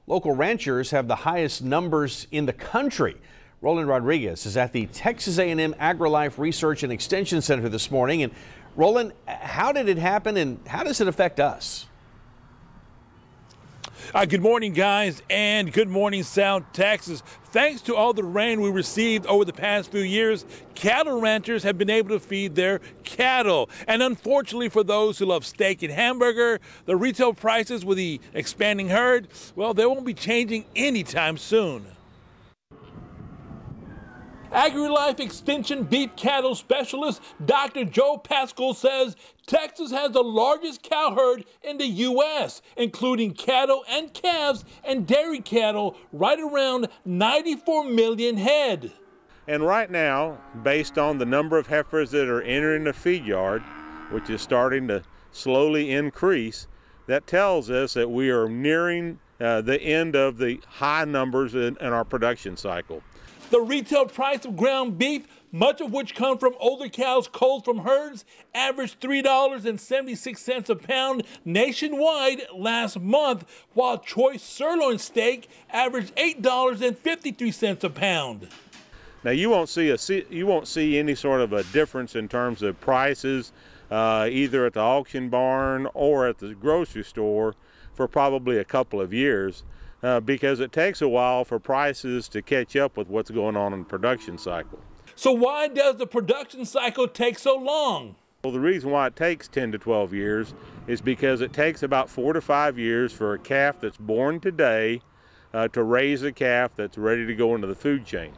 Local ranchers have the highest numbers in the country. Roland Rodriguez is at the Texas A&M AgriLife Research and Extension Center this morning. And Roland, how did it happen and how does it affect us? Good morning, guys, and good morning, South Texas. Thanks to all the rain we received over the past few years, cattle ranchers have been able to feed their cattle. And unfortunately for those who love steak and hamburger, the retail prices with the expanding herd, well, they won't be changing anytime soon. AgriLife Extension beef cattle specialist Dr. Joe Pascal says Texas has the largest cow herd in the U.S., including cattle and calves and dairy cattle, right around 94 million head. And right now, based on the number of heifers that are entering the feed yard, which is starting to slowly increase, that tells us that we are nearing the end of the high numbers in our production cycle. The retail price of ground beef, much of which come from older cows culled from herds, averaged $3.76 a pound nationwide last month, while choice sirloin steak averaged $8.53 a pound. Now you won't see any sort of a difference in terms of prices either at the auction barn or at the grocery store for probably a couple of years. Because it takes a while for prices to catch up with what's going on in the production cycle. So why does the production cycle take so long? Well, the reason why it takes 10 to 12 years is because it takes about 4 to 5 years for a calf that's born today to raise a calf that's ready to go into the food chain.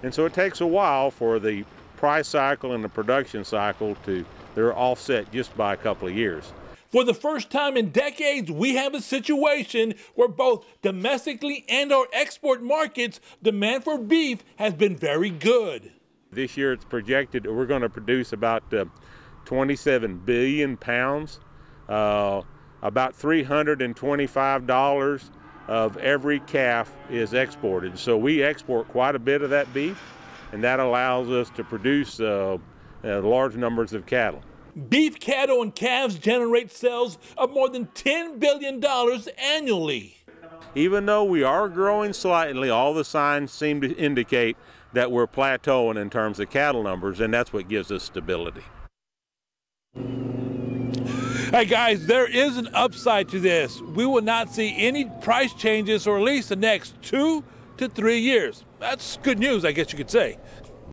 And so it takes a while for the price cycle and the production cycle they're offset just by a couple of years. For the first time in decades, we have a situation where both domestically and our export markets, demand for beef has been very good. This year it's projected that we're going to produce about 27 billion pounds. About $325 of every calf is exported. So we export quite a bit of that beef, and that allows us to produce large numbers of cattle. Beef cattle and calves generate sales of more than $10 billion annually. Even though we are growing slightly, all the signs seem to indicate that we're plateauing in terms of cattle numbers, and that's what gives us stability. Hey guys, there is an upside to this. We will not see any price changes for at least the next 2 to 3 years. That's good news, I guess you could say.